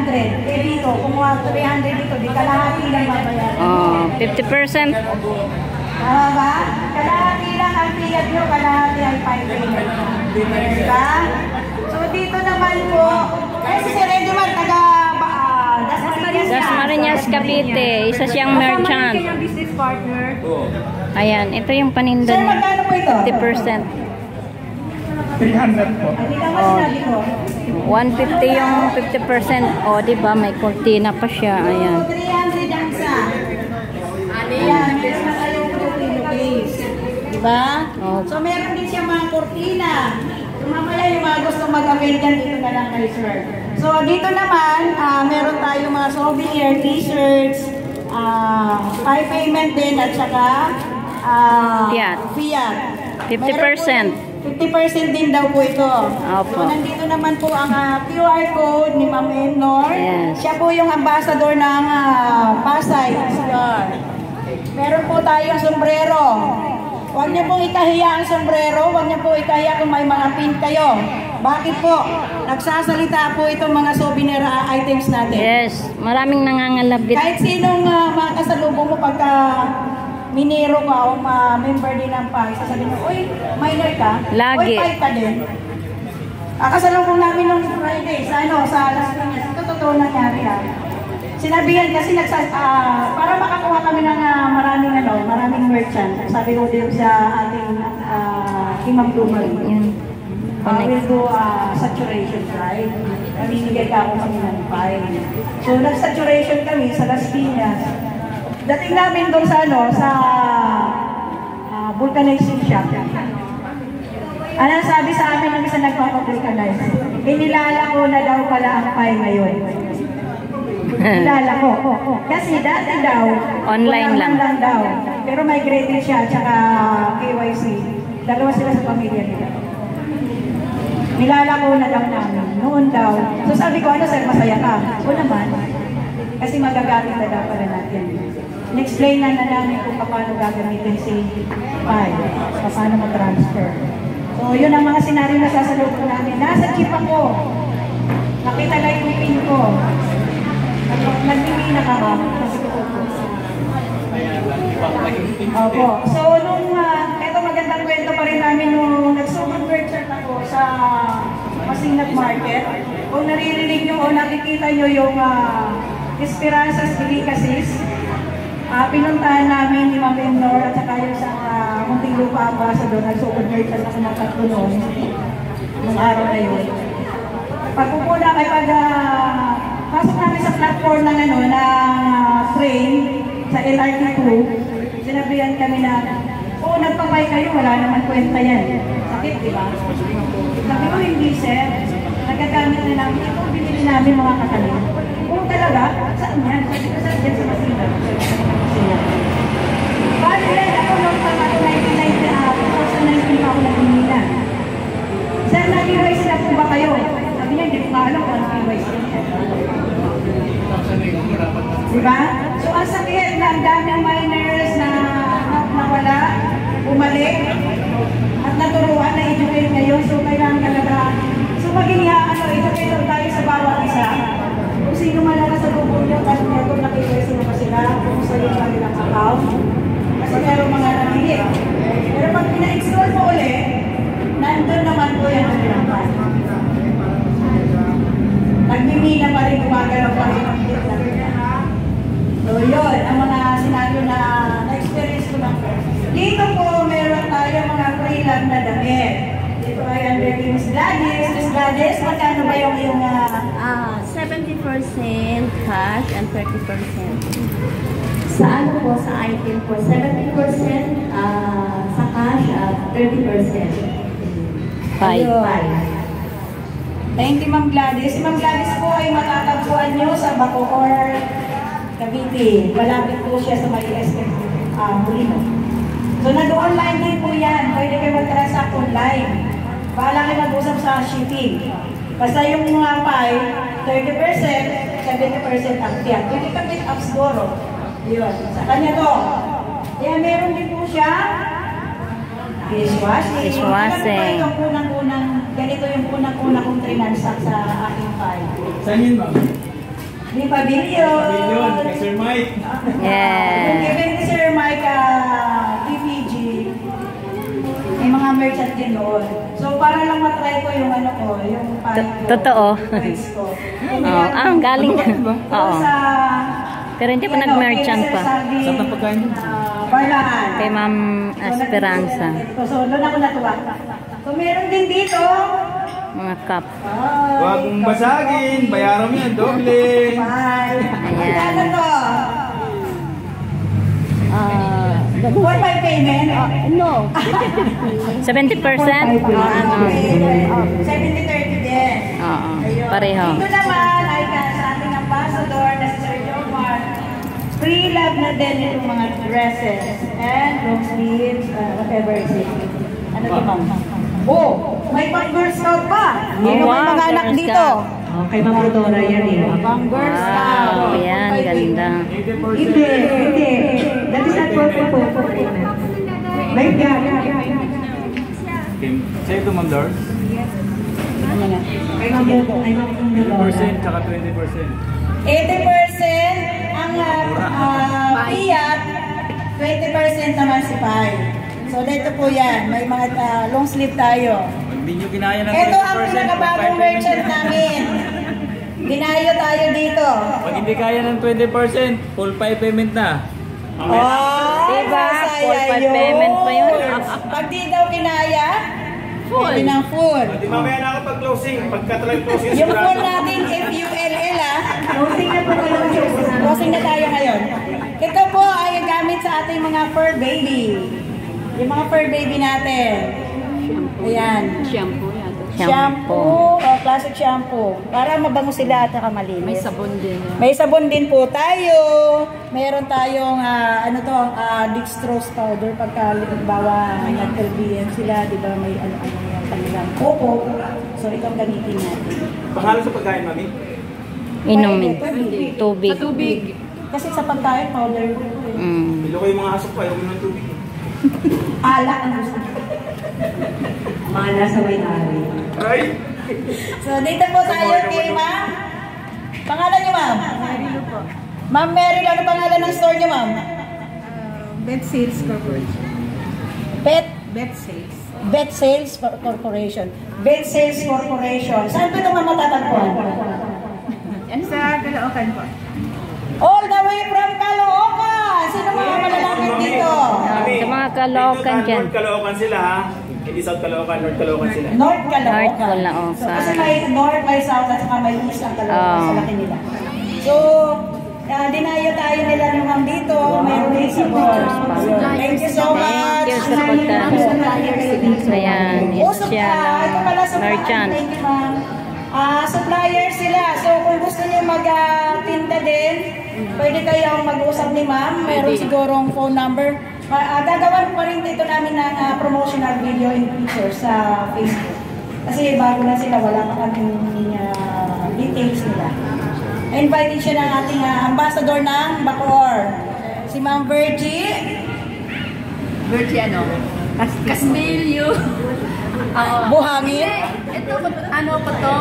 300. Eh dito, kumuha 300 dito, di kalahati lang mabayaran. Oh, 50%. Tama ba? Kalahati lang ang fiyat nyo, kalahati ang 5 payment. Diba? So dito naman po, ay si Sir Edmar, taga Dasmariñas, Cavite. Isa siyang merchant. Business partner. Ayan, ito yung paninda Sir, niya. magkano po ito? 50%. 300 po. Hindi naman sinabi ko. 150 yung 50%. O, diba? May cortina pa siya. Ayan. 300 ang isa. Ayan, meron na kayong cortina case. Diba? Oh. So, meron din siya mga cortina. Kung mamaya yung mga gusto mag-avail dyan, dito na lang kayo, sir. So, dito naman, meron tayong mga souvenir, t-shirts, payment din, at saka Fiat. 50%. 50% din daw po ito. Opo. So, nandito naman po ang QR code ni Ma'am Enor. Yes. Siya po yung ambassador ng Pasay. Meron po tayong sombrero. Huwag niyo pong ikahiya ang sombrero. Huwag niyo po ikahiya kung may mga pin kayo. Bakit po? Nagsasalita po itong mga souvenir items natin. Yes. Maraming nangangalabit. Kahit sinong makasalubong mo pagka minero ka o member din ng PAI, sasabihin mo, uy, minor ka? Lagi. Uy, PAI ka din. Kasalubong namin nung Friday sa Las Piñas. Ito totoo nangyari Sinabihan kasi para makakuha kami ng maraming merchant. Sabi ko din sa ating Imam Dumal. We'll do saturation, right? Namimigay ka ako kami ng PAI. So, nag-saturation kami sa Las Piñas. Dating namin doon sa vulcanizing shop. Ano sabi sa amin ng isa nagpapavulcanize? Inilala ko na daw pala ang PAI ngayon. Inilala ko. Kasi dati daw, online lang daw. Pero migrated siya, tsaka KYC. Dalawa sila sa pamilya nila. Nilala ko na daw namin. Noon daw. So sabi ko, ano sir, masaya ka? O naman. Kasi magagamit na daw pala natin. In-explain na namin kung paano gagamitin si PAI. Paano mag-transfer. So yun ang mga senaryo na sasalubong namin. Nasa jeep ako. Nakita lang yung pin ko. Nagpipina ka ba? Opo. So nung, eto magandang kwento pa rin namin nung nagsugod merchant ako sa Masinag Market. Kung naririnig nyo o nakikita nyo yung Esperanzas Delicacies, pinuntahan namin ni Ma'am Enor at saka yung sa Muntinlupa Ambassador, nagsugod merchant ako ng 3 noon, nung araw na yun. Pagpupuna kay pasok namin sa platform ng na train sa LRT2, sinabihan kami na, nagpapay kayo, wala naman kwenta yan. Sakit, di ba? Sabi ko, hindi sir. Nagagamit na namin. Ito, binili namin mga katalim. Kung talaga, saan yan? Sabi ko, saan yan sa Masinag? Bali yan, ako nung pang 2019 pa ako nag-inila. Sir, nag-KYC na po ba kayo? Sabi niya, hindi ko alam kung nag-KYC. Diba? So, ang sakit na ang daming minors na nawala, umalik, at naturuan na educate ngayon. So, kailangan talaga. So, maging educate tayo sa bawat isa. Kung sino man lang sa lubong niyo, kung nakikita na ba sila, kung sa iyo kanilang account. Kasi meron mga namili. Pero pag pina-explore mo ulit, nandun naman po yan ang pinampan. Nagmimina pa rin, gumagalaw pa rin ang kita. So, yun, ang mga senaryo na na-experience ko lang po. Dito po, meron tayo mga pre-lab na damit. Dito ay under Miss Gladys. Miss Gladys, magkano ba yung 70% cash and 30%. Sa ano po, sa item po, 70% sa cash at 30%. Thank you, Ma'am Gladys. Si Ma'am Gladys po ay matatagpuan nyo sa Bacoor, Cavite. Malapit po siya sa may SM Molino. So, nag-online din po yan. Pwede kayo mag-transact online. Bahala kayo mag-usap sa shipping. Basta yung mga PAI, 30%, 70% ang tiyak. Yung ikapit up siguro. Yun. Sa kanya to. Kaya meron din po siya dishwashing. Ganito yung unang-unang kong trinansact sa aking PAI. Saan yun, ma'am? Di Pavilion. Pavilion, kay Sir Mike. Yeah. Given ni Sir Mike TPG, may mga merchant din doon. So, para lang matry ko yung ano ko, yung Totoo. price ko. Ang galing. Oo. Sa, Pero hindi pa nag-merchant pa. Saan ang pagkain mo? Barlaan. Kay Ma'am Esperanza. So, doon ako natuwa. So, meron din dito. Mga cup. Huwag mong basagin, bayaran mo yan, doble. Bye. Ayan. Ano to? For my payment? No. 70%? Ano? 70-30 din. Oo. Ayun. Pareho. Dito naman ay sa ating ambassador na si Sir Jomar. Free love na din itong mga dresses and long sleeves, whatever it is. Ano to, ma'am? Oh, may pang Girl Scout pa. May wow, mga anak Girl dito. Scout. Kay Ma'am Rodora yan eh. Pang Girl Scout. Wow, yan, ganda. Hindi. That is not for payment. May Say ito, Ma'am Dor. Ano na? Kay Ma'am Rodora. 10% tsaka 20%. 80% ang Fiat, 20% naman si Pai. So, dito po yan. May mga long sleeve tayo. Hindi nyo ginaya ng 20%. Ito ang pinakabagong merchant namin. Dinayo tayo dito. Pag hindi kaya ng 20%, full 5 payment na. Oh, Diba? masaya Full 5 payment pa yun. Pag di daw kinaya, pwede ng full. Di mamaya na ako pag-closing. Pagka-try closing Yung full natin, FULL Closing na po kayo. Closing na tayo ngayon. Ito po ay gamit sa ating mga fur baby. Yung mga fur baby natin. Ayan. Shampoo, classic shampoo. Para mabango sila at malinis. May sabon din. May sabon din po tayo. Meron tayong dextrose powder pagka bawa nag-LBM sila, di ba may ano-ano yung kanilang coco. So ito ang gamitin natin. Pangalan sa pagkain, Mami? Inumin. Tubig. Kasi sa pagkain, powder. Mm. Bilo ko yung mga hasok pa, ayaw mo ng tubig. Alak ang gusto. Mana sa may-ari. Right? So dito po tayo kay Ma'am. Pangalan niyo, Ma'am? Ma'am Meryl, ano pangalan ng store niyo, Ma'am? Bet Sales Corporation. Bet Bet Sales. Sales Corporation. Bet Sales Corporation. Saan po ito matatagpuan? Sa Caloocan po. All the way from Caloocan! Sino mga malalapit dito? Sa mga Caloocan dyan. North Caloocan sila, ha? Hindi South Caloocan, North Caloocan sila. North Caloocan. North Caloocan. So, kasi may North, may South, at saka may East ang Caloocan sa laki nila. So, dinayo tayo nila naman dito. Mayroon din sa board. Thank you so much. Thank you sa pagka. Ayan, isa siya Ito pala ng sa merchant. Thank you, ma'am. Supplier sila. So, kung gusto niyo mag-tinda din, pwede kayong mag-usap ni ma'am. Meron sigurong phone number. Gagawan pa rin dito namin ng promotional video and pictures sa Facebook. Kasi bago na sila, wala pa kaming details nila. Invited siya ng ating ambassador ng Bacoor. Si Ma'am Virgie. Virgie ano? Castillo. Buhangin. Ito ano po to,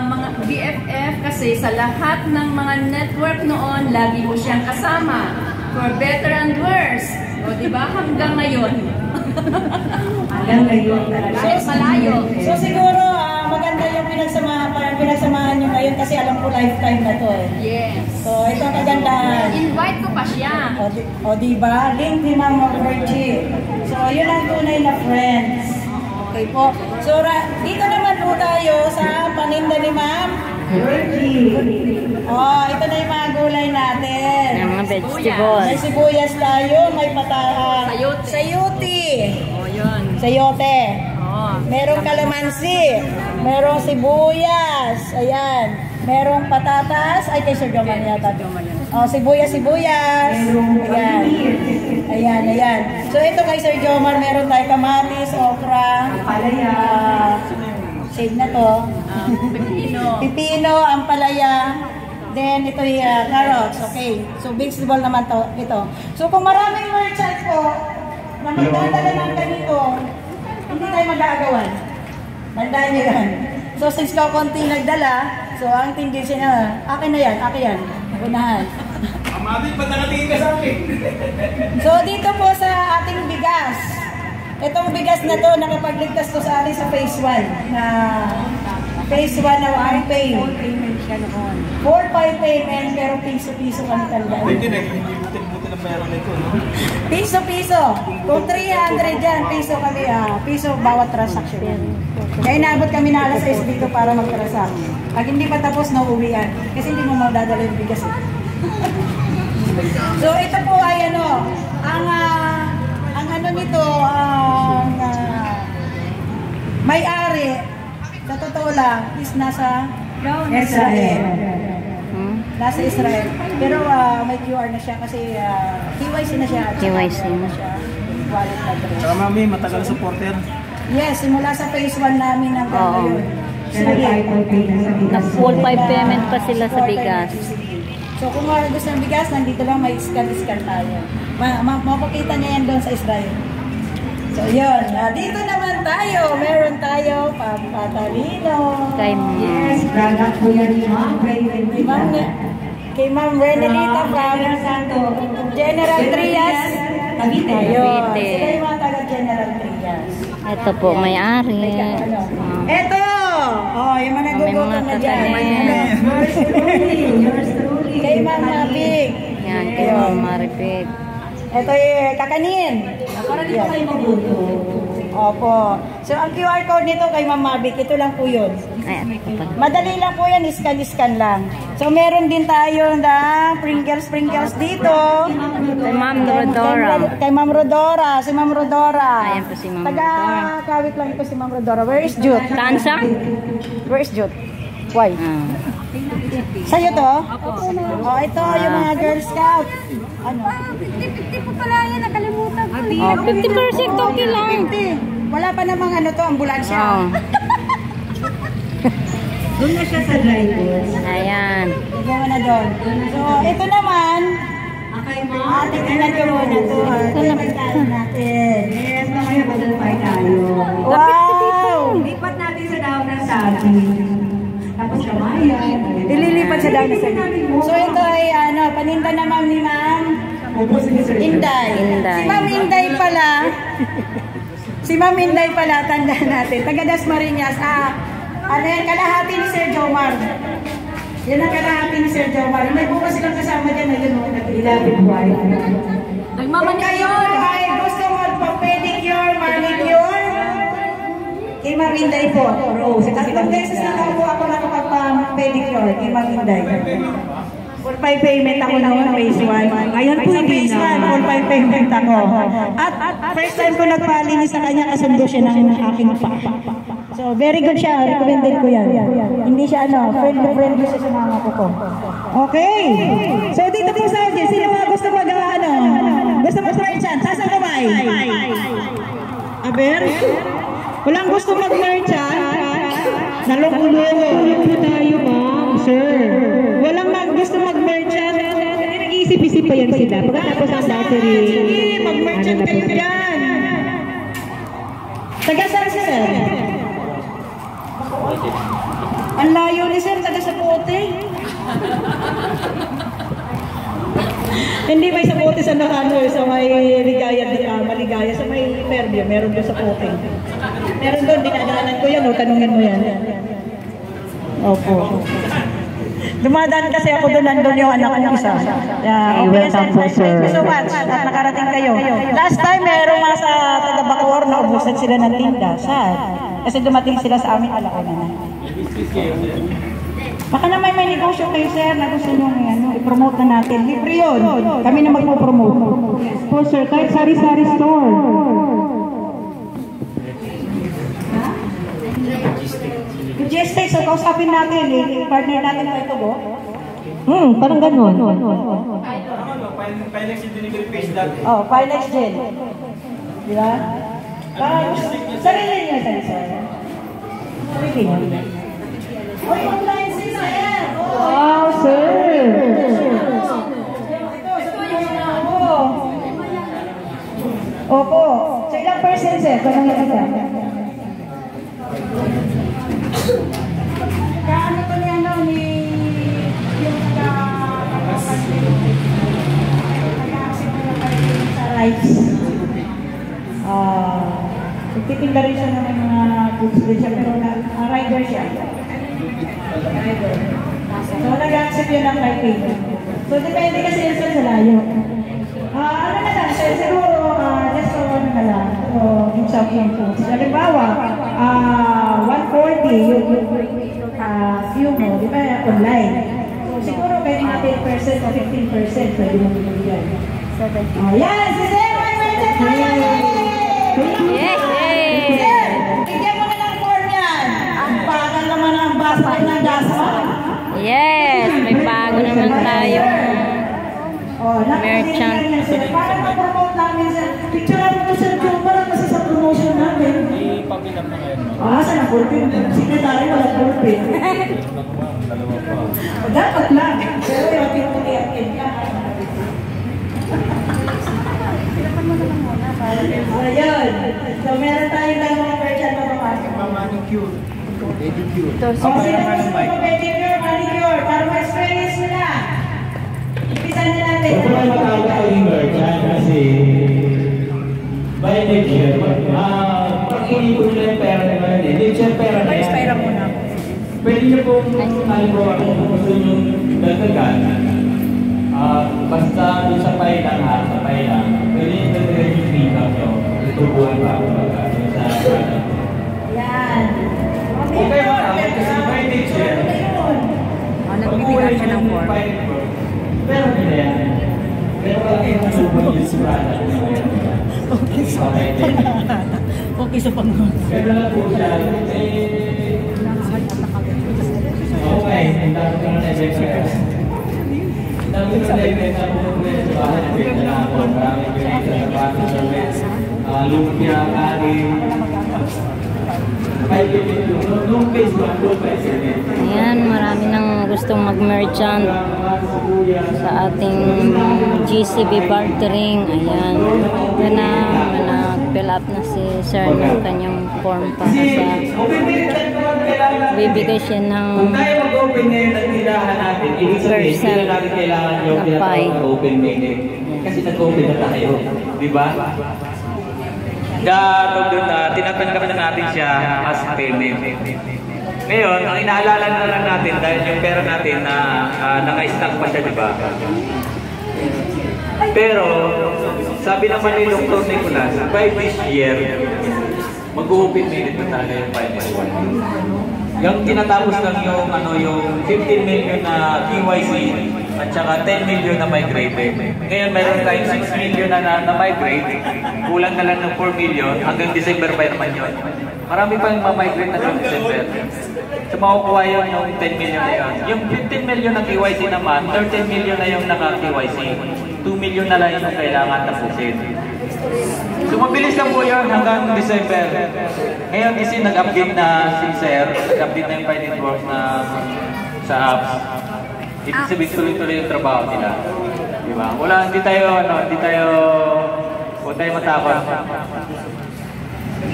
mga BFF kasi sa lahat ng mga network noon, lagi mo siyang kasama. For better and worse. O diba? Hanggang ngayon. Kahit malayo. So siguro maganda yung pinagsamahan nyo ngayon kasi alam ko lifetime na to eh. Yes. So ito ang kagandahan. Invite ko pa siya. O diba? Link ni Ma'am Virgie. So yun ang tunay na friends. Okay po. So dito naman po tayo sa paninda ni Ma'am Virgie. Ito na yung mga gulay natin. Yung mga vegetables. May sibuyas tayo, may patahan. Sayote. Sayote. O yun. Sayote. O. Merong kalamansi. Merong sibuyas. Ayan. Merong patatas. Ay, kay Sir Joman yata. Sibuyas. Ayan. Ayan. So, ito kay Sir Jomar, meron tayo kamatis, okra, shade na to. Pipino, ampalaya. Then, ito yung carrots. Okay. So, vegetable naman to. Ito. So, kung maraming merchant po na magdadala ng ganito, hindi tayo magagawan. Tandaan nyo yan. So, since konti nagdala, So, ang tendency na, akin na yan, unahan. Amati, ba't nakatingin ka sa akin? So, dito po sa ating bigas. Itong bigas na to, nakapagligtas to sa atin sa phase 1. Na phase 1 na pay. 4-5 payment, pero piso-piso kami talaga. Hindi buti ng pera nito, no? Piso-piso. Kung 300 dyan, piso kami, piso bawat transaction. Kaya inaabot kami na alas 6 dito para mag-transact. Pag hindi pa tapos, nauuwian. Kasi hindi mo madadala yung bigas. So, ito po ay ang ano nito, may-ari, sa totoo lang, is nasa Israel. Nasa Israel. Pero may QR na siya kasi KYC na siya. KYC na siya. Wallet na rin. Saka mami, matagal supporter. Yes, simula sa phase 1 namin ang Oo. yun. Nag-full 5 payment pa sila sa bigas. So kung gusto ng bigas, nandito lang may scan tayo. Mapakita niya yan doon sa Israel. So yun, dito naman tayo. Meron tayo Pampatalino. Yes, product po yan ni Ma'am Kay Ma'am Renelita from General Trias. Cavite. Ayun. Cavite. Sila yung mga taga General Trias. Ito po, may-ari. Ito! Oh, yung mga nagugutom na dyan. Yours truly. Kay Ma'am Mabig. Yan, kay Ma'am Maripig. Ito yung kakanin. Para dito kayo mabuto. Opo. So, ang QR code nito kay Ma'am Mabig, ito lang po yun. Ayan, ito pa. Madali lang po yan, scan lang. So, meron din tayo na Pringles dito. Kay Ma'am Rodora. Kay Ma'am Rodora, si Ma'am Rodora. Ayan po si Ma'am Rodora. Taga-kawit lang ito si Ma'am Rodora. Where is Jute? Saan siya? Where is Jute? Why? Sa'yo to? Oh, ito yung mga Girl Scout. Ano? 50 po pala yan, nakalimutan ko. Oh, 50% okay lang. 50. Wala pa namang to, ambulansya. Oh. Doon na siya sa drivers. Ayan. Ikaw na doon. So, ito naman, Okay, Ma'am. tingnan ko muna to. Ito na natin. Yes, mamaya badalpay tayo. Wow! Lipat natin sa daw ng sabi. Tapos kamayan. Ililipat sa down sa. So, ito ay paninda naman ni Ma'am Inday. Inday. Si Ma'am Inday pala. Si Ma'am Inday pala, tanda natin. Taga Dasmariñas. Ano yan, kalahati ni Sir Jomar. Yan ang kalahati ni Sir Jomar. May bukas silang kasama dyan na yun. Ilapit buhay. Kung kayo ay gusto magpa-pedicure, manicure, kay Ma'am Inday po. Tatlong beses na po ako nakapagpa-pedicure kay Ma'am Inday. Full 5 payment ako noon, phase 1. Ngayon po yung phase 1, full 5 payment ako. At first time ko nagpalinis sa kanya, kasundo siya ng aking pa. So, very good siya. Recommended ko yan. Hindi siya friendly siya sa mga ko. Okay. So, dito po sa audience, sino mga gusto gusto mag-merchant? Sasang kamay? Aber? Walang gusto mag-merchant? Nalong-ulong. Ano po tayo, ma'am, sir? Walang gusto mag-merchant? Nag-iisip-isip pa yan sila. Pagkatapos ang battery. Sige, mag-merchant kayo dyan. Taga-saan si sir? Ang layo ni sir, taga-Sapote. Hindi may Sapote sa sa may Maligaya, sa may Fairview, meron doon Sapote. Meron doon, dinadaanan ko yan, tanungin mo yan. Opo. Dumadaan kasi ako doon, nandun yung anak ng isa. Welcome po, sir. Thank you so much at nakarating kayo. Last time, meron mga sa taga-Bacoor na ubusan sila ng tinda. Sad. Kasi dumating sila sa amin alauna na. Baka naman may negosyo kayo, sir, na gusto nyo i-promote na natin. Libre yun. Kami na magpo-promote. Po, sir, kahit sari-sari store. Logistics, so kausapin natin, partner natin pa ito, bo? Parang ganun. Pinex yung delivery page dati. Oh, Pinex din. Di ba? Sarili niya, sir. Sarili niya. Oh, yung appliances, ayan. Wow, sir. Opo. So, ilang percent, sir? Kung nakita. Kaano to ni nagtitinda rin siya ng mga goods din siya, pero rider siya. Rider. So, nag-accept yun ng criteria. So, depende kasi yun sa layo. Ano na lang, siguro, just so ano na lang, so, yung shopping foods. Halimbawa, 140, yung view mo, di ba, online. So, siguro, kahit mga 10% o 15%, pwede mo bibigyan. Yan, si Sir, may merchant tayo! Sir, bigyan mo na ng form yan. Ang bagal naman ang basket ng gasma. Yes, may bago naman tayo. Merchant. Para ma-promote namin, sir. Picture namin ito, sir, para kasi sa promotion namin. Ipapilang na ngayon. Saan ang pulpin? Secretary wala pulpin. Dapat lang. Pero yung pinag-iapin ka. Ayun. So, meron tayong dalawang merchant na papasok. Manicure. Pedicure. Sino gusto mo pedicure, manicure? Para ma-experience mo na. Umpisan na natin. Ito ay matawag ako yung merchant kasi by next year, pag-inipon nyo na yung pera nyo na yun. Next year pera na yan. Pera muna. Pwede nyo pong halimbawa kung gusto nyo dagdagan. Basta doon sa pailang sa pailang, pwede nyo dagdagan yung income nyo. Tubuhan pa ako Yan. Okay ba naman kasi by next year, Nagbibigay siya ng form. pero nila yan. Pero pag yung subon yung surada. Okay sa panahon. Kaya lang po siya, okay, ang dami ko na na-event. Ang dami ko na-event sa mga sa bahay na event na ako. Maraming event sa bahay sa event. Lumpia, kanin. Ayan, marami nang gustong mag-merchant sa ating GCB bartering. Ayan, ito na, nag-fill up na si Sir ng kanyang form para sa bibigay siya ng kung tayo mag-open ngayon ang tirahan natin, ibig sabihin, hindi na natin kailangan yung pinatawag na open minute. Kasi nag-open na tayo, di ba? Doon na tinatanggap na natin siya as payment. Ngayon, ang inaalala na lang natin dahil yung pera natin na naka-stack pa siya, di ba? Pero, sabi naman ni Dr. Nicolas, by this year, mag-open minute na talaga yung final one. Yung tinatapos lang yung 15 million na KYC at saka 10 million na migrate. Ngayon mayroon tayong 6 million na migrate, kulang na lang ng 4 million, hanggang December pa naman yun. Marami pa yung ma-migrate na ng December. So makukuha yun yung 10 million na yun. Yung 15 million na KYC naman, 13 million na yung naka-KYC. 2 million na lang yung kailangan tapusin. So mabilis lang po yun hanggang December. Ngayon kasi nag-update na si Sir, nag-update na yung finance work na sa apps. Ibig sabihin tuloy-tuloy yung trabaho nila. Diba? Hindi tayo matakot.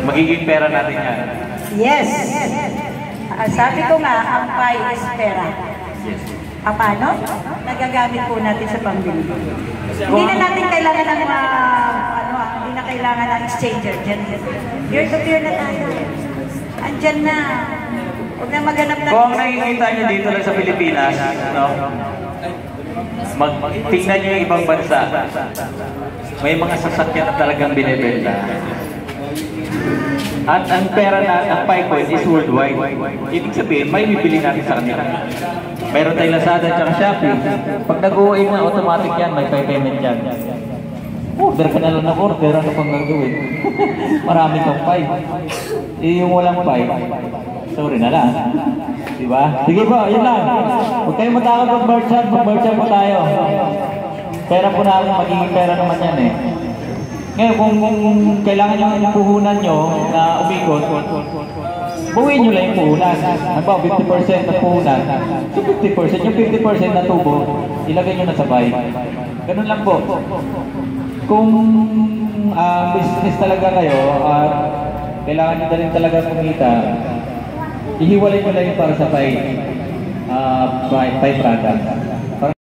Magiging pera natin yan. Yes. Sabi ko nga, ang pie is pera. Paano? Nagagamit po natin sa pambili. Hindi na natin kailangan ng hindi na kailangan ng exchanger dyan. Peer-to-peer na tayo. Andyan na. Huwag na maganap na. Kung nakikita nyo dito lang sa Pilipinas, no? Tingnan nyo yung ibang bansa. May mga sasakyan na talagang binibenta. At ang pera na, ang PayCoin is worldwide. Ibig sabihin, may bibili natin sa kanila. Meron tayong Lazada at Shopee. Pag nag-uwi na, automatic yan, may payment yan. Order ka na lang ng order, ano pang gagawin? Marami kang pay. Yung walang pay, sorry na lang. Diba? Sige po, yun lang. Huwag kayo matakot mag-merchant po tayo. Pera po natin, magiging pera naman yan eh. Ngayon, kung kailangan yung puhunan nyo na umikot, buuin nyo lang yung puhunan. Halimbawa, 50% ng puhunan. So 50%, yung 50% na tubo, ilagay nyo na sabay. Ganun lang po. Kung business talaga kayo at kailangan nyo na rin talaga kumita, ihiwalay nyo lang yung para sa pay product.